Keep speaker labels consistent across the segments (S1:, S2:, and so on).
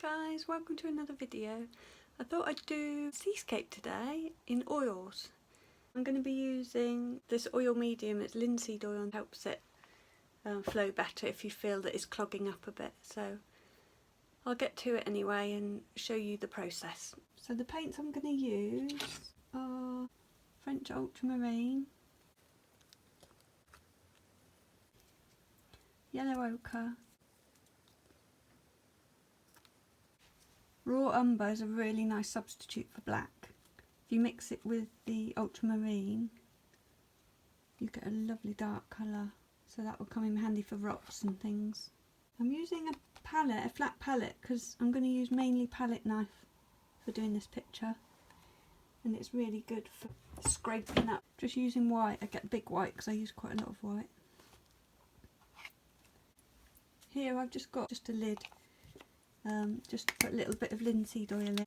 S1: guys, welcome to another video. I thought I'd do Seascape today in oils. I'm going to be using this oil medium. It's linseed oil and helps it flow better if you feel that it's clogging up a bit. So I'll get to it anyway and show you the process. So the paints I'm going to use are French ultramarine, yellow ochre. Raw umber is a really nice substitute for black. If you mix it with the ultramarine, you get a lovely dark colour, so that will come in handy for rocks and things. I'm using a flat palette, because I'm going to use mainly palette knife for doing this picture, and it's really good for scraping up. Just using white, I get big white because I use quite a lot of white. Here I've just got a lid. Just put a little bit of linseed oil in,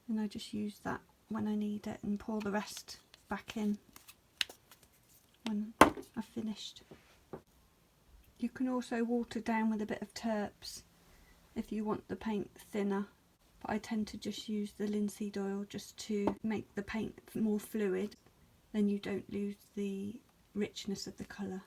S1: and I just use that when I need it and pour the rest back in when I've finished. You can also water down with a bit of terps if you want the paint thinner, but I tend to just use the linseed oil just to make the paint more fluid, then you don't lose the richness of the colour.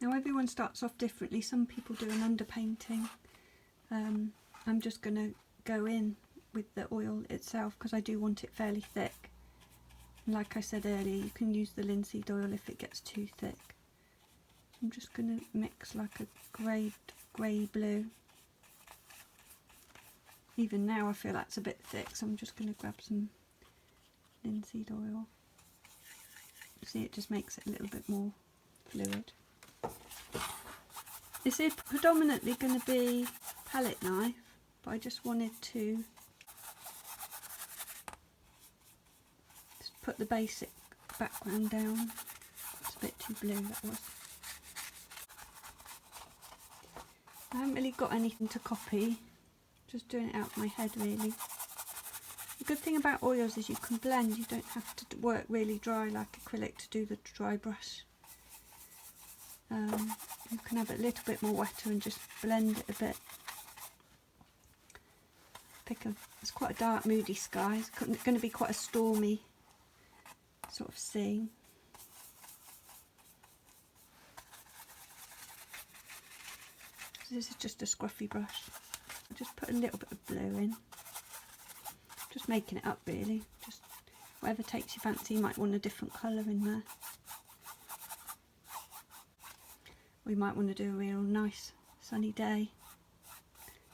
S1: Now everyone starts off differently. Some people do an underpainting. I'm just going to go in with the oil itself because I do want it fairly thick. And like I said earlier, you can use the linseed oil if it gets too thick. I'm just going to mix like a grey blue. Even now I feel that's a bit thick, so I'm just going to grab some linseed oil. See, it just makes it a little bit more fluid. This is predominantly going to be palette knife, but I just wanted to just put the basic background down. It's a bit too blue, that was. I haven't really got anything to copy, just doing it out of my head really. The good thing about oils is you can blend, you don't have to work really dry like acrylic to do the dry brush. You can have it a little bit more wetter and just blend it a bit. It's quite a dark, moody sky. It's going to be quite a stormy sort of scene. So this is just a scruffy brush. I'll just put a little bit of blue in. Just making it up really. Just whatever takes your fancy. You might want a different colour in there. We might want to do a real nice sunny day.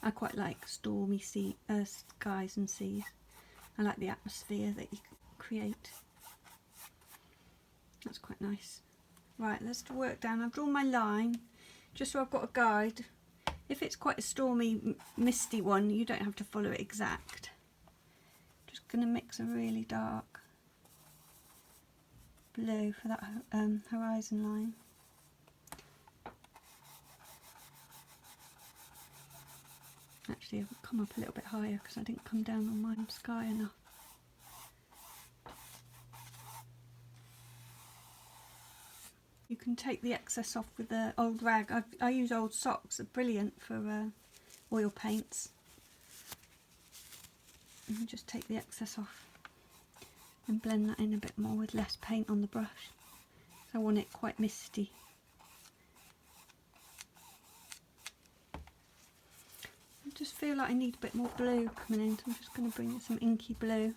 S1: I quite like stormy skies and seas. I like the atmosphere that you create. That's quite nice. Right, let's work down. I've drawn my line just so I've got a guide. If it's quite a stormy, misty one, you don't have to follow it exact. Just going to mix a really dark blue for that horizon line. Actually, I've come up a little bit higher because I didn't come down on my sky enough. You can take the excess off with an old rag. I use old socks, they're brilliant for oil paints. And just take the excess off and blend that in a bit more with less paint on the brush. So I want it quite misty. I just feel like I need a bit more blue coming in, so I'm just going to bring in some inky blue.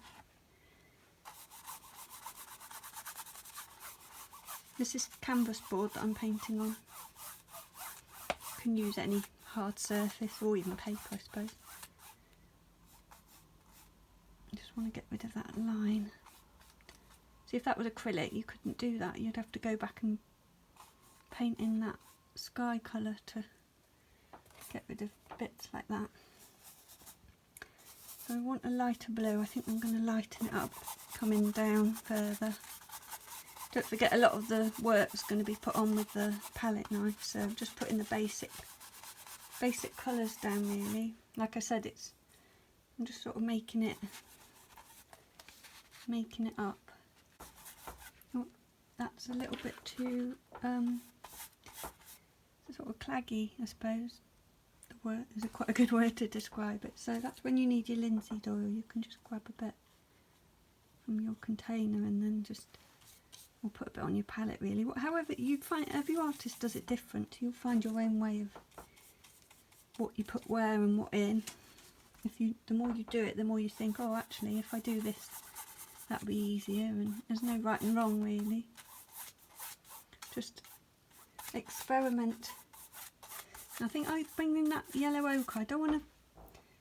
S1: This is canvas board that I'm painting on. You can use any hard surface or even paper, I suppose. I just want to get rid of that line. See, if that was acrylic, you couldn't do that. You'd have to go back and paint in that sky colour to get rid of bits like that. So I want a lighter blue. I think I'm going to lighten it up coming down further. Don't forget, a lot of the work's going to be put on with the palette knife, so I'm just putting the basic colours down really. Like I said, I'm just sort of making it up. Oh, that's a little bit too sort of claggy, I suppose. word, is quite a good word to describe it. So that's when you need your linseed oil. You can just grab a bit from your container and then just, or put a bit on your palette really. However you find, every artist does it different. You'll find your own way of what you put where and what in. The more you do it, the more you think, oh actually if I do this that'll be easier, and there's no right and wrong really. Just experiment. I think I bring in that yellow ochre. I don't want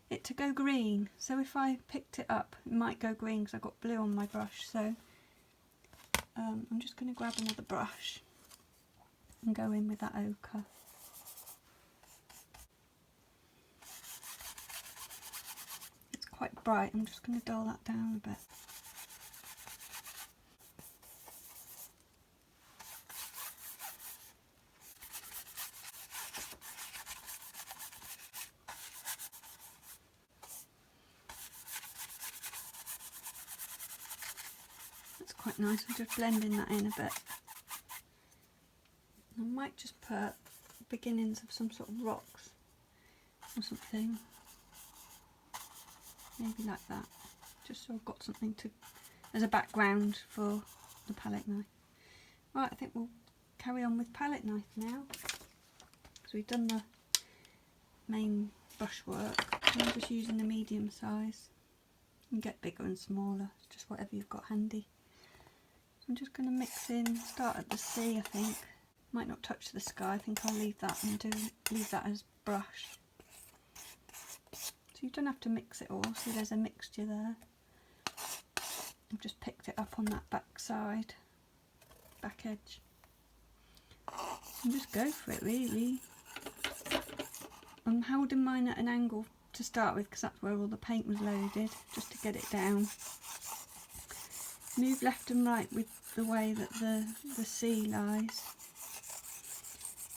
S1: it to go green, so if I picked it up it might go green because I've got blue on my brush. So I'm just going to grab another brush and go in with that ochre. It's quite bright, I'm just going to dull that down a bit. Quite nice. I'm just blending that in a bit. I might just put beginnings of some sort of rocks or something, maybe like that, just so I've got something to as a background for the palette knife. Right, I think we'll carry on with palette knife now, because we've done the main brushwork. I'm just using the medium size. You can get bigger and smaller, it's just whatever you've got handy. I'm just going to mix in, start at the sea I think. Might not touch the sky, I think I'll leave that and leave that as brush. So you don't have to mix it all, see there's a mixture there. I've just picked it up on that back side, back edge. And just go for it really. I'm holding mine at an angle to start with because that's where all the paint was loaded, just to get it down. Move left and right with the way that the sea lies.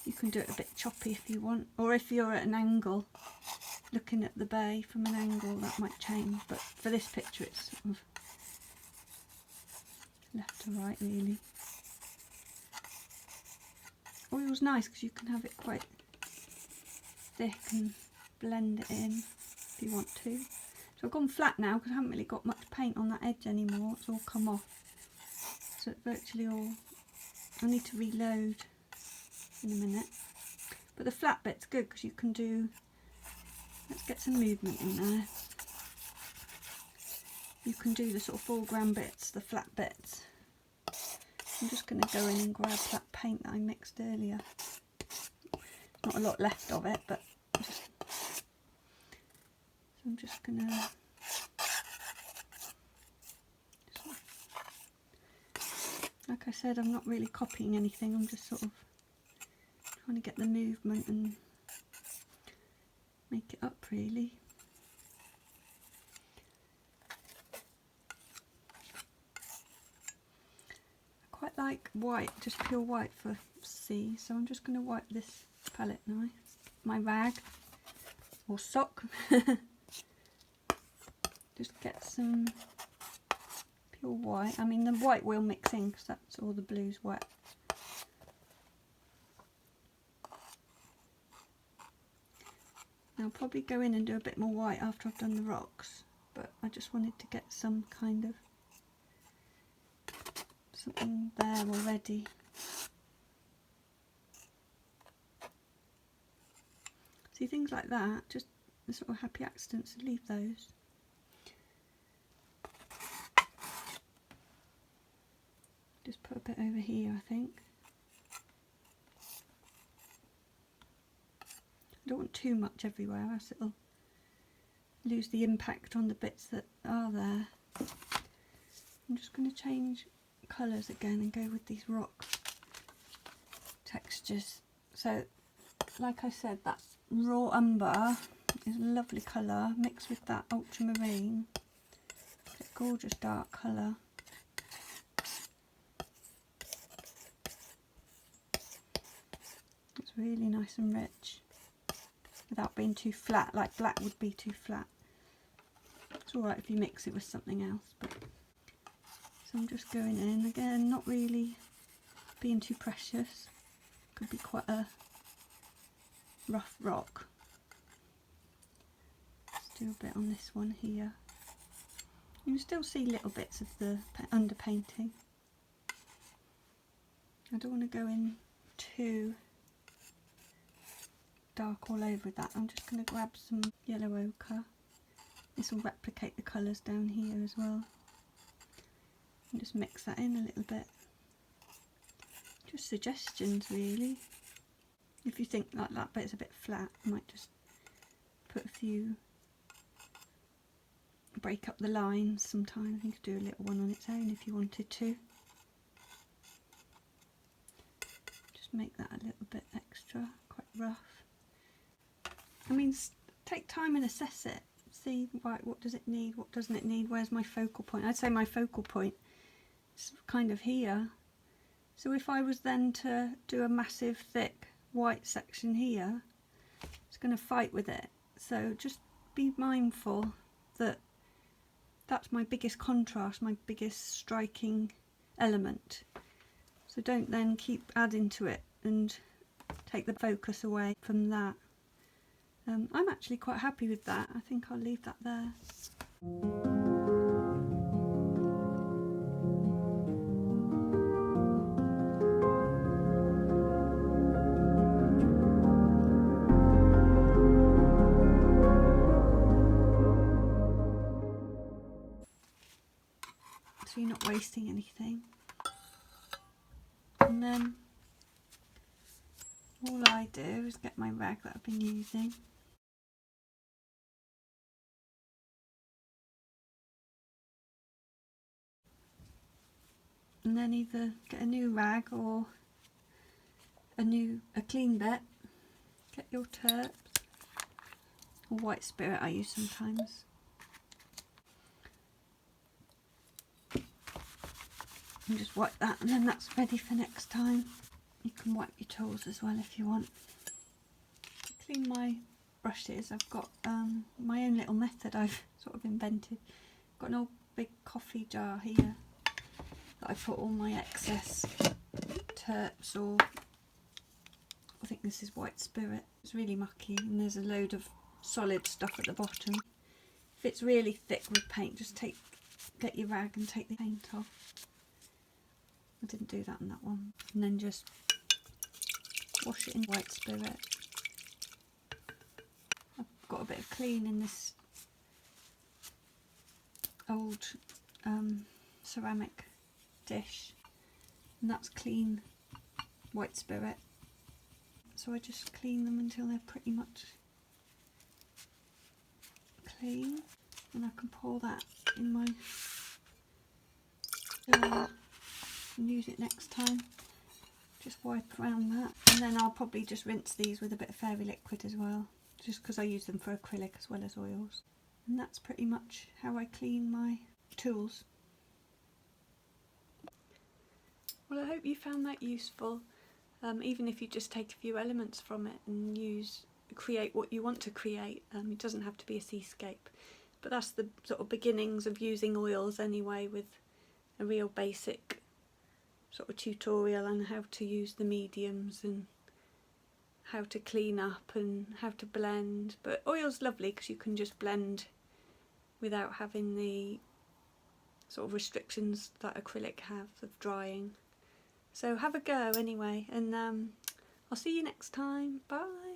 S1: You can do it a bit choppy if you want, or if you're at an angle, looking at the bay from an angle, that might change, but for this picture it's sort of left to right really. Oil's nice because you can have it quite thick and blend it in if you want to. So I've gone flat now because I haven't really got much paint on that edge anymore, it's all come off. So it's virtually all, I need to reload in a minute. But the flat bit's good because you can do, let's get some movement in there. You can do the sort of foreground bits, the flat bits. I'm just going to go in and grab that paint that I mixed earlier. Not a lot left of it, but I'm just going to, like I said, I'm not really copying anything, I'm just sort of trying to get the movement and make it up really. I quite like white, just pure white for sea, so I'm just going to wipe this palette knife, my rag or sock. Just get some pure white. I mean the white will mix in because that's all the blue's wet. Now I'll probably go in and do a bit more white after I've done the rocks, but I just wanted to get some kind of something there already. See, things like that, just the sort of happy accidents, leave those. Just put a bit over here, I think. I don't want too much everywhere, else it'll lose the impact on the bits that are there. I'm just going to change colours again and go with these rock textures. So, like I said, that raw umber is a lovely colour, mixed with that ultramarine. It's a gorgeous dark colour. It's really nice and rich without being too flat, like black would be too flat. It's alright if you mix it with something else, but so I'm just going in again, not really being too precious. Could be quite a rough rock. do a bit on this one here. You can still see little bits of the underpainting. I don't want to go in too dark all over that. I'm just going to grab some yellow ochre. This will replicate the colours down here as well. And just mix that in a little bit. Just suggestions really. If you think like that bit's a bit flat, you might just put a few, break up the lines sometimes. You could do a little one on its own if you wanted to. Just make that a little bit extra, quite rough. I mean, take time and assess it. See, right, what does it need, what doesn't it need, where's my focal point? I'd say my focal point is kind of here. So if I was then to do a massive thick white section here, it's going to fight with it. So just be mindful that that's my biggest contrast, my biggest striking element. So don't then keep adding to it and take the focus away from that. I'm actually quite happy with that. I think I'll leave that there. So you're not wasting anything. And then all I do is get my rag that I've been using. And then either get a new rag or a clean bit. Get your terps or white spirit I use sometimes. And just wipe that, and then that's ready for next time. You can wipe your tools as well if you want. To clean my brushes, I've got my own little method I've sort of invented. Got an old big coffee jar here that I put all my excess terps, or I think this is white spirit. It's really mucky and there's a load of solid stuff at the bottom. If it's really thick with paint, just get your rag and take the paint off. I didn't do that on that one. And then just wash it in white spirit. I've got a bit of clean in this old ceramic dish, and that's clean white spirit. So I just clean them until they're pretty much clean, and I can pour that in my jar and use it next time. Just wipe around that, and then I'll probably just rinse these with a bit of fairy liquid as well, just because I use them for acrylic as well as oils. And that's pretty much how I clean my tools. Well, I hope you found that useful, even if you just take a few elements from it and create what you want to create. It doesn't have to be a seascape, but that's the sort of beginnings of using oils anyway, with a real basic sort of tutorial on how to use the mediums and how to clean up and how to blend. But oil's lovely because you can just blend without having the sort of restrictions that acrylic have of drying. So have a go anyway, and I'll see you next time. Bye.